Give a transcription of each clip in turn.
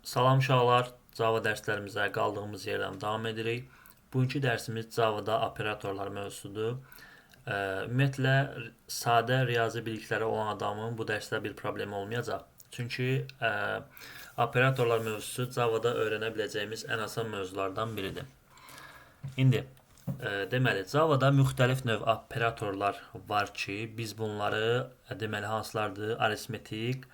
Salam uşaqlar, Java dərslərimizə qaldığımız yerdən davam edirik. Bugünkü dərsimiz Java-da operatorlar mövzusudur. Ümumiyyətlə, sadə riyazi bilikləri olan adamın bu dərsdə bir problemi olmayacaq. Çünki operatorlar mövzusu Java-da öyrənə biləcəyimiz ən asan mövzulardan biridir. İndi, deməli, Java-da müxtəlif növ operatorlar var ki, biz bunları, deməli, hansılardır? Arithmetic,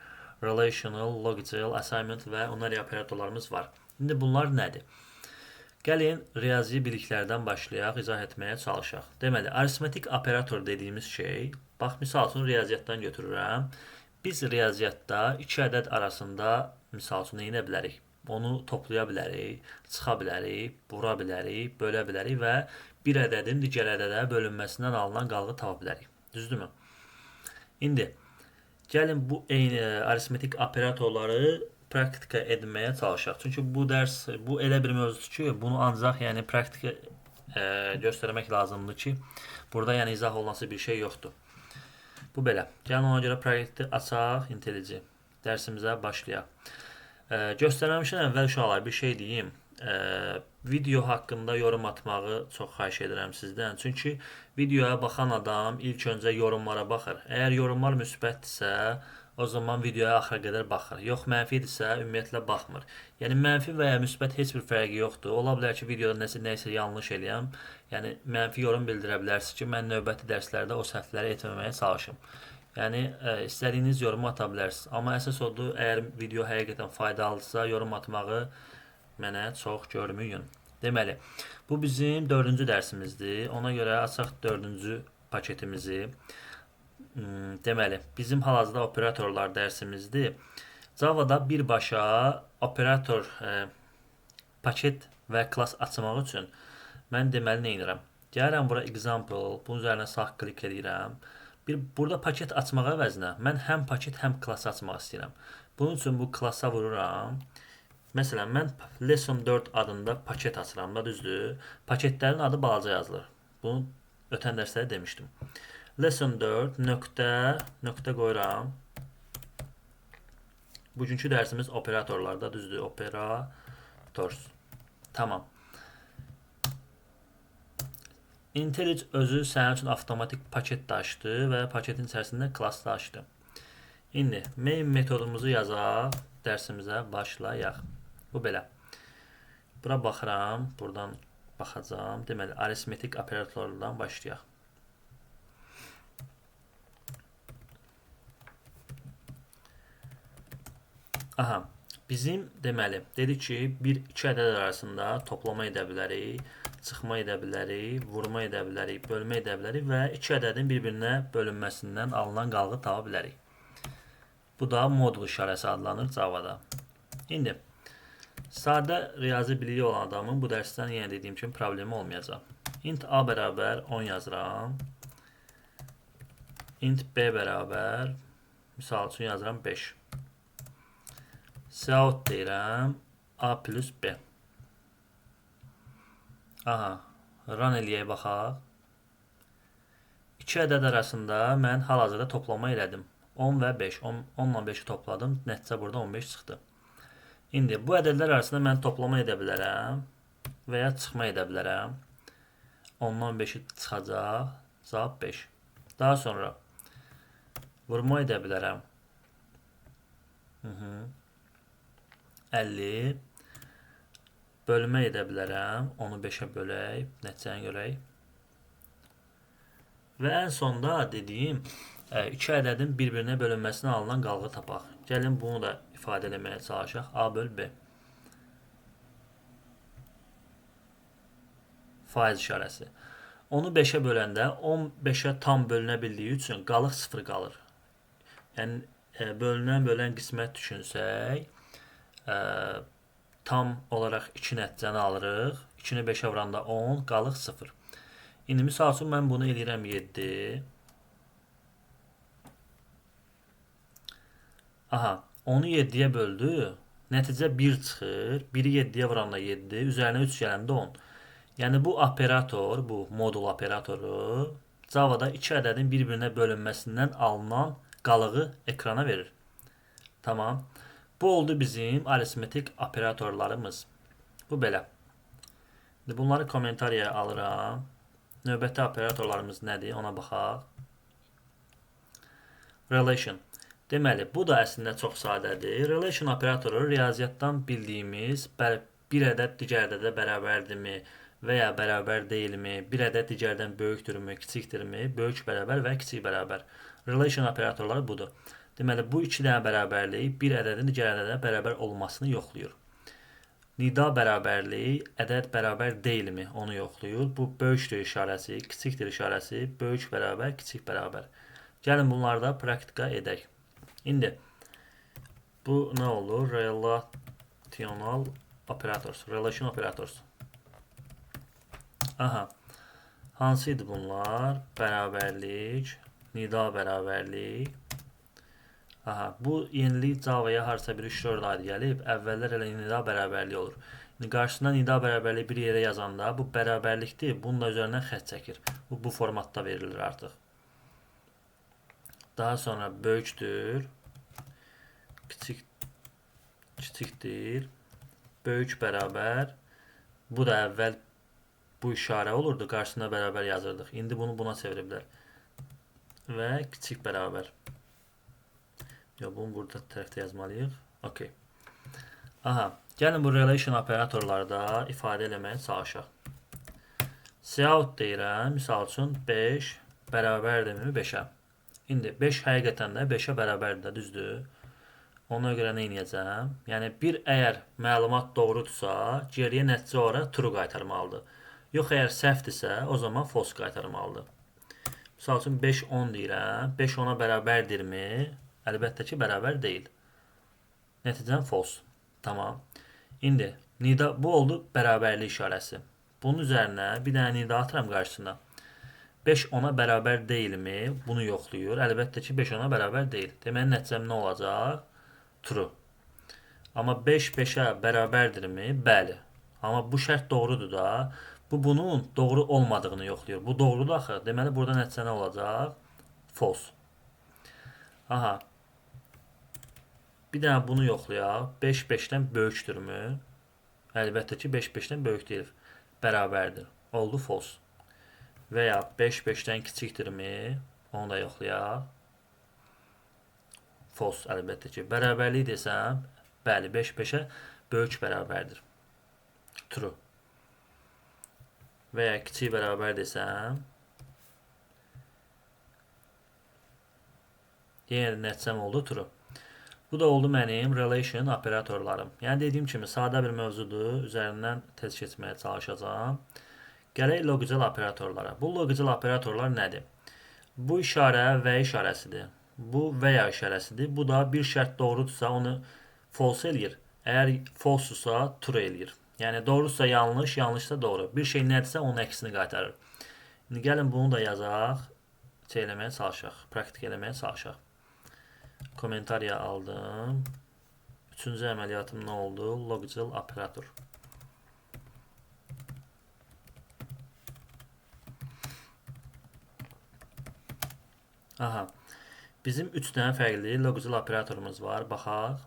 relational, logical, assignment və onlarla operatorlarımız var. İndi bunlar nədir? Gəlin riyazi biliklərdən başlayaq, izah etməyə çalışaq. Deməli, arithmetic operator dediyimiz şey, bax, misal üçün riyaziyyatdan götürürəm. Biz riyaziyyatda iki ədəd arasında, misal üçün, nə bilərik? Onu toplaya bilərik, çıxa bilərik, vura bilərik, bölə bilərik və bir ədədin digər ədədə bölünməsindən alınan qalığı tapa bilərik. Düzdürmü? İndi, gəlin bu eyni arithmetik operatorları praktika etməyə çalışaq. Çünki bu dərs, bu elə bir mövzudur ki, bunu ancaq praktika göstərmək lazımdır ki, burada izah olunası bir şey yoxdur. Bu belə. Gəlin ona görə proyekti açaq, IntelliJ dərsimizə başlayaq. Göstərməmişdən əvvəl uşaqlar bir şey deyim. Video haqqında yorum atmağı çox xahiş edirəm sizdən. Çünki videoya baxan adam ilk öncə yorumlara baxır. Əgər yorumlar müsbətdirsə, o zaman videoya axıra qədər baxır. Yox, mənfidirsə, ümumiyyətlə baxmır. Yəni mənfi və ya müsbət heç bir fərqi yoxdur. Ola bilər ki, videoda nəsə yanlış eləyəm. Yəni mənfi yorum bildirə bilərsiniz ki, mən növbəti dərslərdə o səhvləri etməməyə çalışım. Yəni istədiyiniz yorumu ata bilərsiniz. Amma əsas odur, əgər video həqiqətən faydalıdırsa, yorum atmağı mənə çox görməyin. Deməli, bu bizim 4-cü dərsimizdir. Ona görə açaq 4-cü paketimizi. Deməli, bizim hal-hazırda operatorlar dərsimizdir. Java-da birbaşa operator paket və klass açmaq üçün mən deməli nə edirəm? Gəlirəm bura example, bunun üzərinə sağ klik edirəm. Burada paket açmaq əvəzinə mən həm paket, həm klass açmaq istəyirəm. Bunun üçün bu klassa vururam. Məsələn, mən Lesson 4 adında paket açıram da, düzdür? Paketlərin adı balaca yazılır. Bunu ötən dərslərdə demişdim. Lesson 4 nöqtə qoyuram. Bugünkü dərsimiz operatorlarda, düzdür? Operators. Tamam. IntelliJ özü sənin üçün avtomatik paket də açdı və paketin içərisində klass da açdı. İndi main metodumuzu yazaq, dərsimizə başlayaq. Bu belə. Bura baxıram, buradan baxacağım. Deməli, arithmetic operatorlardan başlayaq. Aha, bizim deməli, dedik ki, iki ədəd arasında toplama edə bilərik, çıxma edə bilərik, vurma edə bilərik, bölmə edə bilərik və iki ədədin bir-birinə bölünməsindən alınan qalığı tapa bilərik. Bu da modul işarəsi adlanır Java-da. İndi, sadə riyazi biliyi olan adamın bu dərsdən yenə dediyim kimi problemi olmayacaq. Int a bərabər 10 yazıram. Int b bərabər, misal üçün yazıram 5. Cout deyirəm a plus b. Aha, run eləyək baxaq. İki ədəd arasında mən hal-hazırda toplama elədim. 10 və 5. 10 ilə 5-i topladım. Nəticə burada 15 çıxdı. İndi bu ədədlər arasında mən toplama edə bilərəm və ya çıxma edə bilərəm. 10-dan 5-i çıxacaq. Cavab 5. Daha sonra vurma edə bilərəm. 50. Bölmə edə bilərəm. Onu 5-ə bölək. Nəticəni görək. Və ən sonda dediyim iki ədədin bir-birinə bölünməsindən alınan qalığı tapaq. Gəlin bunu da ifadə eləməyə çalışaq. A böl B. Faiz işarəsi. Onu 5-ə böləndə 15-ə tam bölünə bildiyi üçün qalıq 0 qalır. Yəni bölünən qismət düşünsək, tam olaraq 2 nəticəni alırıq. 2-ni 5-ə vuranda 10, qalıq 0. İndi misal üçün mən bunu eləyirəm 7. Aha, onu 7-yə böldü. Nəticə 1 çıxır. 1-i 7-yə vuranda 7, üzərinə 3 gələndə 10. Yəni bu operator, bu modul operatoru Java-da iki ədədin bir-birinə bölünməsindən alınan qalığı ekrana verir. Tamam. Bu oldu bizim aritmetik operatorlarımız. Bu belə. Bunları kommentariya alıram. Növbəti operatorlarımız nədir? Ona baxaq. Relation. Deməli, bu da əslində çox sadədir. Relation operatoru riyaziyyatdan bildiyimiz bir ədəd digər ədədə bərabərdirmi və ya bərabər deyilmi, bir ədəd digərdən böyükdürmü, kiçikdirmi, böyük bərabər və kiçik bərabər. Relation operatorları budur. Deməli, bu iki dənə bərabərlik bir ədədin digər ədədə bərabər olmasını yoxlayır. Nida bərabərliyi ədəd bərabər deyilmi onu yoxlayır. Bu böyükdür işarəsi, kiçikdir işarəsi, böyük bərabər, kiçik bərabər. Gəlin bunları da praktika edək. İndi bu nə olur? Relational operators, relation operators. Aha. Hansı idi bunlar? Bərabərlik, nida bərabərlik. Aha, bu yenilik Java'ya harasa bir 3-4 aid gəlib, əvvəllər elə nida bərabərliyi olur. Qarşısına nida bərabərliyi bir yerə yazanda bu bərabərlikdir, bunun da üzərindən xətt çəkir. Bu formatda verilir artıq. Daha sonra böyükdür, kiçikdir, böyük bərabər. Bu da əvvəl bu işarə olurdu, qarşısına bərabər yazırdıq. İndi bunu buna çeviriblər. Və kiçik bərabər. Yox, bunu burada tərəfdə yazmalıyıq. OK. Aha, gəlin bu relation operatorlarda ifadə eləməyə çalışaq. Cout deyirəm, misal üçün 5 bərabərdirmi 5-ə. İndi 5 həqiqətən də 5-ə bərabərdir, düzdür? Ona görə nə edəcəm? Yəni, əgər məlumat doğrudursa, geriyə nəticə olaraq true qaytarmalıdır. Yox, əgər səhvdirsə, o zaman false qaytarmalıdır. Misal üçün 5 10 deyirəm, 5 10-a bərabərdirmi? Əlbəttə ki, bərabər deyil. Nəticən false. Tamam. İndi bu oldu bərabərlik işarəsi. Bunun üzərinə bir dənə nida atıram qarşısına. 5 10-a bərabər deyilmi? Bunu yoxlayır. Əlbəttə ki, 5 10-a bərabər deyil. Deməli, nəticəm nə olacaq? True. Amma 5 5-ə bərabərdirmi? Bəli. Amma bu şərt doğrudur da. Bu bunun doğru olmadığını yoxlayır. Bu doğrudur axı. Deməli, burada nəticə nə olacaq? False. Aha. Bir dənə bunu yoxlayaq. 5 5-dən böyükdürmü? Əlbəttə ki, 5 5-dən böyük deyil. Bərabərdir. Oldu false. Və ya 5 5-dən kiçikdirmi? Onu da yoxlayaq. False əlbəttə ki. Bərabərlik desəm, bəli, 5 5-ə böyük bərabərdir. True. Və ya kiçik bərabər desəm, yenə nəticəm oldu true. Bu da oldu mənim relation operatorlarım. Yəni dediyim kimi sadə bir mövzudur. Üzərindən tez keçməyə çalışacağam. Gələk logical operatorlara. Bu logical operatorlar nədir? Bu işarə və işarəsidir. Bu və ya işarəsidir. Bu da bir şərt doğrudursa onu false eləyir. Əgər false-sa true eləyir. Yəni doğrudursa yanlış, yanlışsa doğru. Bir şey nədirsə onun əksini qaytarır. İndi gəlin bunu da yazaq. Eləməyə çalışaq. Praktik eləməyə çalışaq. Kommentariya aldım. Üçüncü əməliyyatım nə oldu? Logical operator. Aha. Bizim 3 dənə fərqli logical operatorumuz var. Baxaq.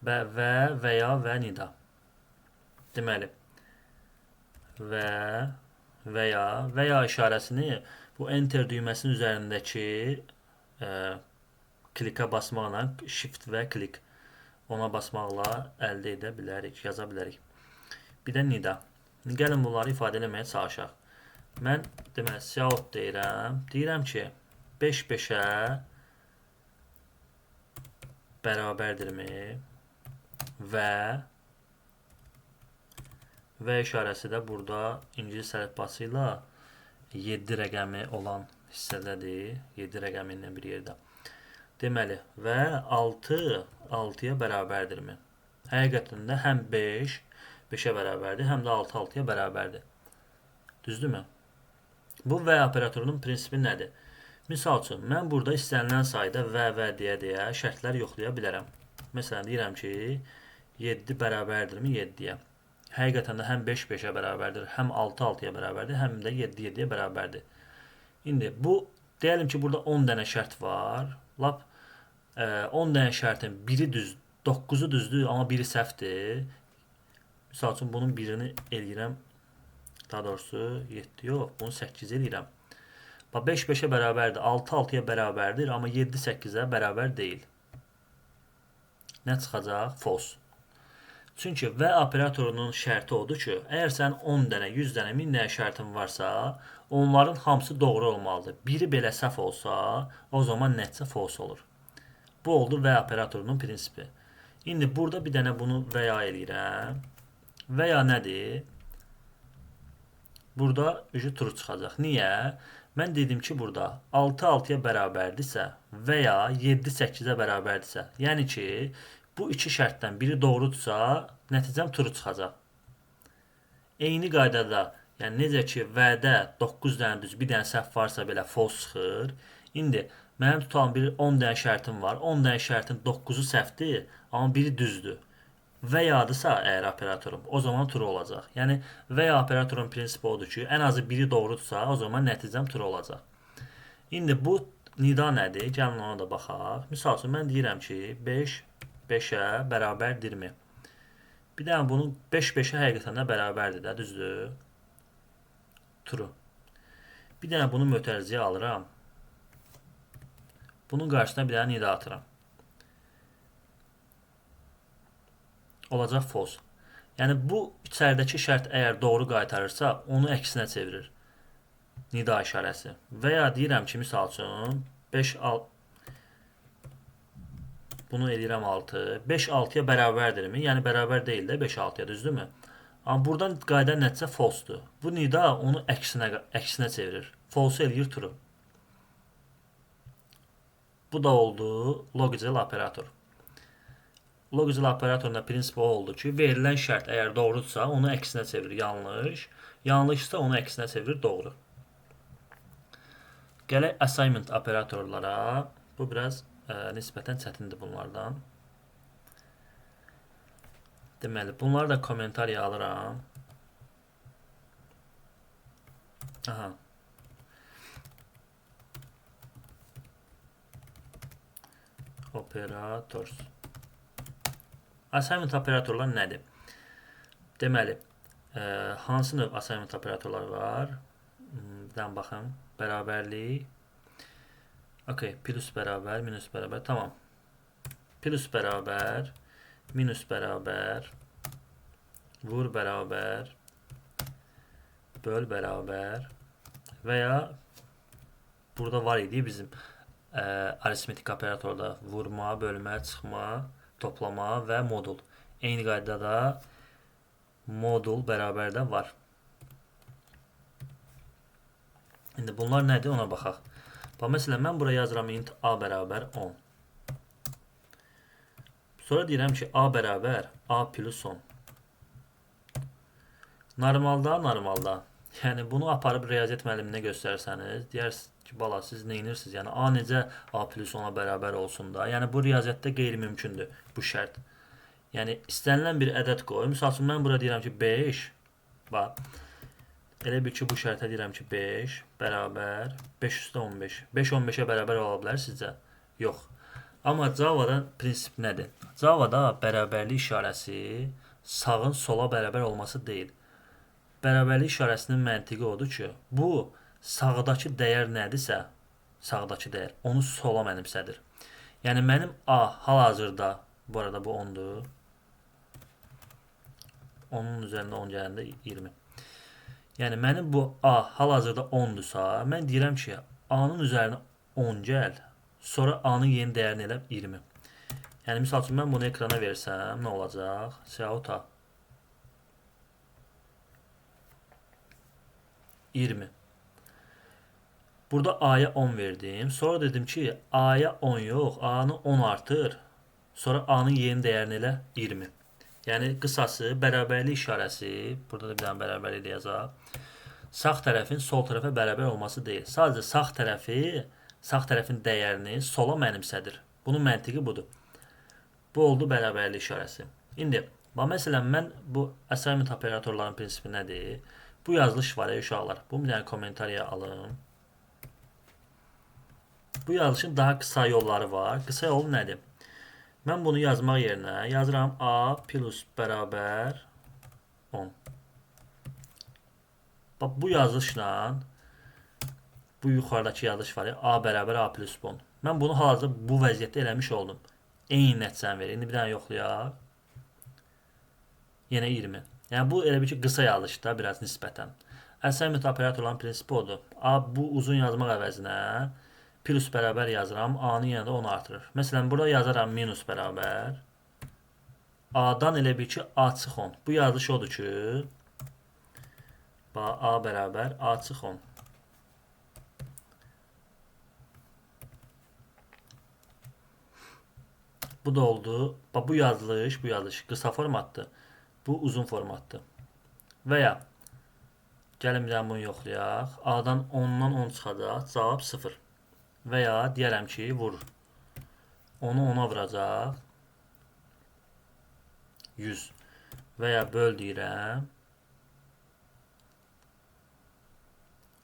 Və ya və nida. Deməli. Və ya işarəsini bu enter düyməsinin üzərindəki klikə basmaqla, shift və klik ona basmaqla əldə edə bilərik, yaza bilərik. Bir də nida. Gəlin bunları ifadə eləməyə çalışaq. Mən deməli, cout deyirəm. Deyirəm ki, 5 5-ə bərabərdirmi və işarəsi də burada ingilis əlifbası ilə 7 rəqəmi olan hissədədir. 7 rəqəmi ilə bir yerdə. Deməli, və 6 6-ya bərabərdirmi? Həqiqətən də həm 5 5-ə bərabərdir, həm də 6 6-ya bərabərdir. Düzdürmü? Bu və operatorunun prinsipi nədir? Misal üçün, mən burada istənilən sayda və deyə şərtlər yoxlaya bilərəm. Məsələn, deyirəm ki, 7 bərabərdirmi 7-yə? Həqiqətən də həm 5 5-ə bərabərdir, həm 6 6-ya bərabərdir, həm də 7 7-yə bərabərdir. İndi bu, deyəlim ki, burada 10 dənə şərt var. Lap 10 dənə şərtin biri 9'u düzdür, amma biri səhvdir. Misal üçün bunun birini eləyirəm. Daha doğrusu 7 yox, bunu 8 eləyirəm. 5 5'e bərabərdir, 6 6'ya bərabərdir, amma 7 8'ə bərabər deyil. Nə çıxacaq? False. Çünki və operatorunun şərti odur ki, əgər sən 10 dənə, 100 dənə, 1000 dənə şərtin varsa, onların hamısı doğru olmalıdır. Biri belə səhv olsa, o zaman nəticə false olur. Bu oldu və operatorunun prinsipi. İndi burada bir dənə bunu və ya eləyirəm. Və ya nədir? Burada true çıxacaq. Niyə? Mən dedim ki, burada 6 6'ya bərabərdirsə və ya 7 8'ə bərabərdirsə, yəni ki, bu iki şərtdən biri doğrudursa, nəticəm true çıxacaq. Eyni qaydada, yəni necə ki, vədə 9 dənə düz, bir dənə səhv varsa belə false çıxır. İndi mənim tutalım bir 10 dənə şərtim var. 10 dənə şərtin 9'u səhvdir, amma biri düzdür. Və yadısa əgər operatorum, o zaman true olacaq. Yəni və ya operatorun prinsipi odur ki, ən azı biri doğrudursa, o zaman nəticəm true olacaq. İndi bu nida nədir? Gəlin ona da baxaq. Misal üçün mən deyirəm ki, 5 5'ə bərabərdirmi? Bir dənə bunun 5 5'ə həqiqətən də bərabərdir də, düzdür? True. Bir dənə bunu mötərizəyə alıram. Bunun qarşısına bir dənə nida atıram. Olacaq false. Yəni bu içəridəki şərt əgər doğru qaytarırsa, onu əksinə çevirir. Nida işarəsi. Və ya deyirəm ki, misal üçün 5 bunu eləyirəm 6. 5 6'ya bərabərdirmi? Yəni bərabər deyil də 5 6'ya, düzdürmü? Amma buradan qayda nəticə false-dur. Bu nida onu əksinə çevirir. False eləyir true. Bu da oldu logical operator. Logical operatorunda prinsipi oldu ki, verilən şərt əgər doğrudursa, onu əksinə çevirir yanlış. Yanlışsa onu əksinə çevirir doğru. Gələk assignment operatorlara. Bu biraz nisbətən çətindir bunlardan. Deməli, bunları da kommentariya alıram. Aha. Operators. Assignment operatorlar nədir? Deməli, hansı növ assignment operatorlar var? Birdən baxın. Bərabərlik. Okay, plus bərabər, minus bərabər. Tamam. Plus bərabər, minus bərabər, vur bərabər, böl bərabər və ya burada var idi bizim aritmetik operatorda vurma, bölmə, çıxma, toplama və modul. Eyni qaydada modul bərabər də var. İndi bunlar nədir, ona baxaq. Məsələn, mən buraya yazıram int a bərabər 10. Sonra deyirəm ki, a bərabər a plus 10. Normalda. Yəni, bunu aparıb riyaziyyat müəlliminə göstərsəniz, deyərsiniz ki, bala, siz neyinirsiniz? Yəni, a necə a plus 10'a bərabər olsun da? Yəni, bu riyaziyyatda qeyri-mümkündür bu şərt. Yəni, istənilən bir ədəd qoy. Misal üçün, mən burada deyirəm ki, 5. Bax. Elə bir ki, bu şərtə deyirəm ki, 5 bərabər 5 üstə 15. 5 15'ə bərabər ola bilər sizcə? Yox. Amma Java'da prinsip nədir? Java'da bərabərlik işarəsi sağın sola bərabər olması deyil. Bərabərlik işarəsinin məntiqi odur ki, bu sağdakı dəyər nədirsə, sağdakı dəyər, onu sola mənimsədir. Yəni, mənim a hal-hazırda, bu arada bu 10'dur. Onun üzərində 10 gələndə 20. Yəni, mənim bu a hal-hazırda 10'dursa, mən deyirəm ki, a-nın üzərinə 10 gəl, sonra a-nın yeni dəyərini elə 20. Yəni, misal üçün, mən bunu ekrana versəm, nə olacaq? Siyahut a. 20. Burada a-ya 10 verdim. Sonra dedim ki, a-ya 10 yox, a-nı 10 artır. Sonra a-nın yeni dəyərini elə 20. Yəni, qısası, bərabərlik işarəsi, burada da bir dənə bərabərlik də yazaq. Sağ tərəfin sol tərəfə bərabər olması deyil. Sadəcə sağ tərəfin dəyərini sola mənimsədir. Bunun məntiqi budur. Bu oldu bərabərlik işarəsi. İndi, məsələn, mən bu assignment operatorların prinsipi nədir? Bu yazılış var ya uşaqlar. Bunu bir dənə kommentariya alın. Bu yazılışın daha qısa yolları var. Qısa yolu nədir? Mən bunu yazmaq yerinə yazıram A plus bərabər 10. Bax, bu yazılışla bu yuxarıdakı yazılış var ya, A bərabər A plus 10. Mən bunu hal-hazırda bu vəziyyətdə eləmiş oldum. Eyni nəticəni verir. İndi bir dənə yoxlayaq. Yenə 20. Yəni bu elə bir ki, qısa yazılışda biraz nisbətən. Assignment operatorların prinsipi odur. A, bu uzun yazmaq əvəzinə plus bərabər yazıram. A-nı yenə də 10 artırır. Məsələn, burada yazaram minus bərabər. A-dan elə bir ki, A çıx 10. Bu yazılış odur ki, A bərabər A çıx 10. Bu da oldu. Bax, bu yazılış qısa formatdır. Bu uzun formatdır. Və ya gəlin bir dənə bunu yoxlayaq. A-dan 10-dan 10 çıxacaq. Cavab 0. Və ya deyərəm ki, vurur. Onu 10-a vuracaq. 100. Və ya böl deyirəm.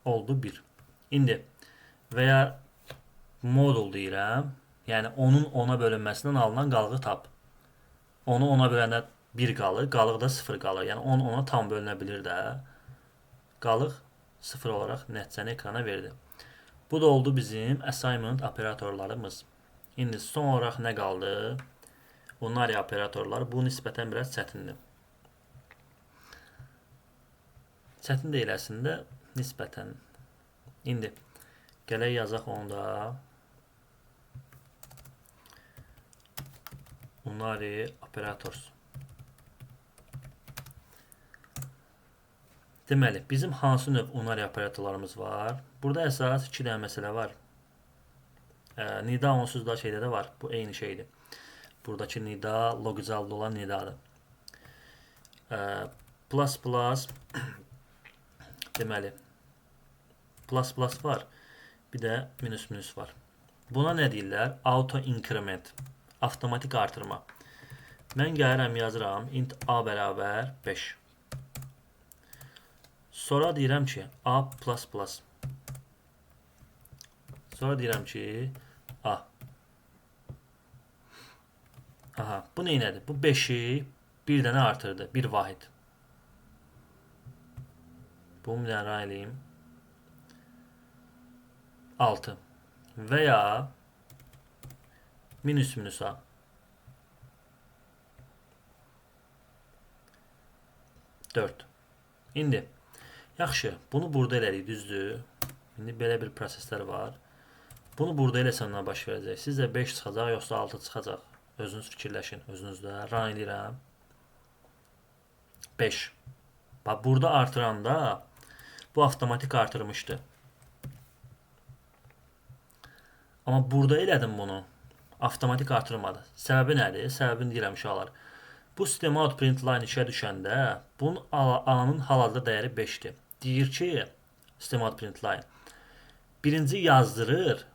Oldu 1. İndi və ya modul deyirəm. Yəni onun 10-a bölünməsindən alınan qalığı tap. Onu 10-a böləndə 1 qalır, qalıq da 0 qalır. Yəni 10 10-a tam bölünə bilir də. Qalıq 0 olaraq nəticəni ekrana verdi. Bu da oldu bizim assignment operatorlarımız. İndi son olaraq nə qaldı? Unary operatorları. Bu nisbətən biraz çətindir. Çətin deyil əslində, nisbətən. İndi gələk yazaq onu da. Unary operators. Deməli, bizim hansı növ unary operatorlarımız var? Burada əsas 2 dənə məsələ var. Nida onsuz da şeydə də var. Bu eyni şeydir. Buradakı nida logicalda olan nidadır. Plus plus deməli plus plus var. Bir də minus minus var. Buna nə deyirlər? Auto increment. Avtomatik artırma. Mən gəlirəm yazıram int a bərabər 5. Sonra deyirəm ki a plus plus. Sonra deyirəm ki a. Aha, bu neynədir? Bu 5-i bir dənə artırdı. Bir vahid. Bunu bir dənə run eləyim. 6. Və ya minus minusa. Dörd. İndi yaxşı, bunu burada elədik, düzdür. İndi belə bir proseslər var. Bunu burada eləsənlər baş verəcək. Sizdə 5 çıxacaq, yoxsa 6 çıxacaq. Özünüz fikirləşin, özünüzdə. Run eləyirəm. 5. Bax, burada artıranda bu avtomatik artırmışdı. Amma burada elədim bunu. Avtomatik artırmadı. Səbəbi nədir? Səbəbini deyirəm uşaqlar. Bu system out print line işə düşəndə bunun A-nın hal-hazırda dəyəri 5-dir. Deyir ki, system out print line birinci yazdırır,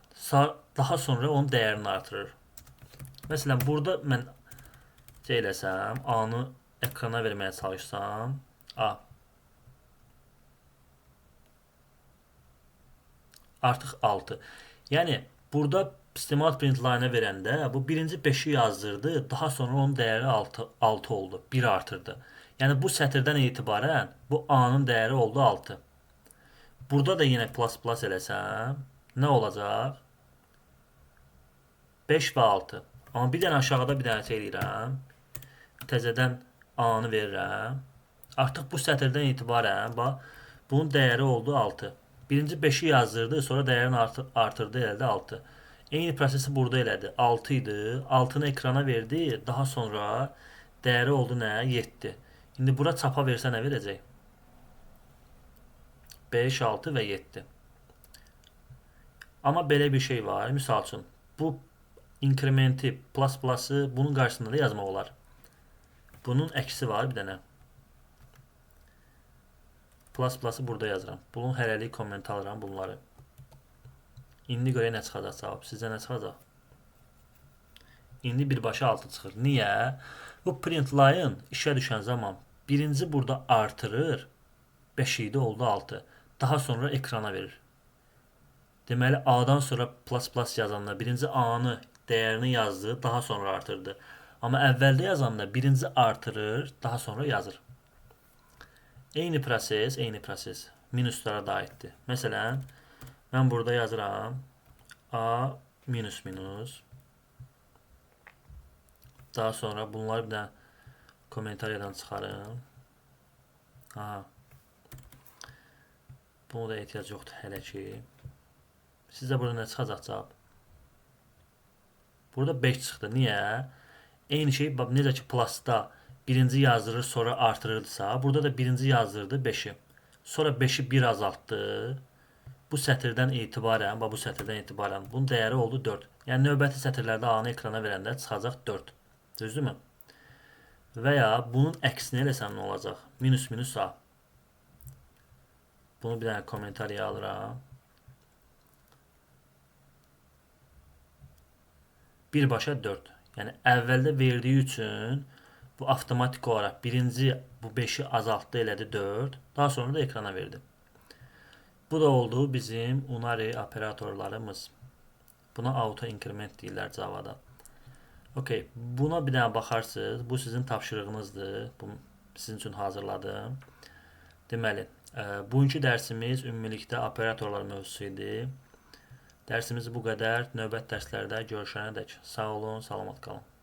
daha sonra onun dəyərini artırır. Məsələn, burada mən şey eləsəm, A-nı ekrana verməyə çalışsam, A. Artıq 6. Yəni, burada system out print line-ə verəndə bu birinci 5-i yazdırdı, daha sonra onun dəyəri 6 oldu, 1 artırdı. Yəni, bu sətirdən etibarən bu A-nın dəyəri oldu 6. Burada da yenə plus plus eləsəm, nə olacaq? 5 və 6. Amma bir dənə aşağıda bir dənə şey eləyirəm. Təzədən A-nı verirəm. Artıq bu sətirdən etibarən, bax, bunun dəyəri oldu 6. Birinci 5-i yazdırdı, sonra dəyərini artırdı, əldə 6. Eyni prosesi burada elədi. 6 idi. 6-nı ekrana verdi. Daha sonra dəyəri oldu nə? 7. İndi bura çapa versə nə verəcək? 5, 6 və 7. Amma belə bir şey var. Misal üçün, bu inkrementi, plus plus'ı bunun qarşısında da yazmaq olar. Bunun əksi var bir dənə. Plus plus'ı burada yazıram. Bunun hələlik komment alıram bunları. İndi görə nə çıxacaq cavab? Sizcə nə çıxacaq? İndi birbaşa 6 çıxır. Niyə? Bu print line işə düşən zaman birinci burada artırır. 5 idi, oldu 6. Daha sonra ekrana verir. Deməli, A-dan sonra plus plus yazanlar birinci A-nı dəyərini yazdı, daha sonra artırdı. Amma əvvəldə yazanda birinci artırır, daha sonra yazır. Eyni proses minuslara da aiddir. Məsələn, mən burada yazıram A minus minus. Daha sonra bunları bir də kommentariyadan çıxarım. Aha. Buna da ehtiyac yoxdur hələ ki. Sizdə burada nə çıxacaq cavab? Burada 5 çıxdı. Niyə? Eyni şey, necə ki plusda birinci yazdırır, sonra artırırdısa, burada da birinci yazdırdı 5-i. Sonra 5-i 1 azaltdı. Bu sətirdən etibarən, bu sətirdən etibarən bunun dəyəri oldu 4. Yəni növbəti sətirlərdə A-nı ekrana verəndə çıxacaq 4. Düzdürmü? Və ya bunun əksini eləsəm nə olacaq? Minus minus A. Bunu bir dənə kommentariya alıram. Birbaşa 4. Yəni əvvəldə verdiyi üçün bu avtomatik olaraq birinci bu 5-i azaltdı, elədi 4. Daha sonra da ekrana verdi. Bu da oldu bizim unary operatorlarımız. Buna auto increment deyirlər Java-da. Okay, buna bir dənə baxarsınız. Bu sizin tapşırığınızdır. Bunu sizin üçün hazırladım. Deməli, bugünkü dərsimiz ümumilikdə operatorlar mövzusu idi. Dərsimiz bu qədər. Növbət dərslərdə görüşənədək sağ olun, salamat qalın.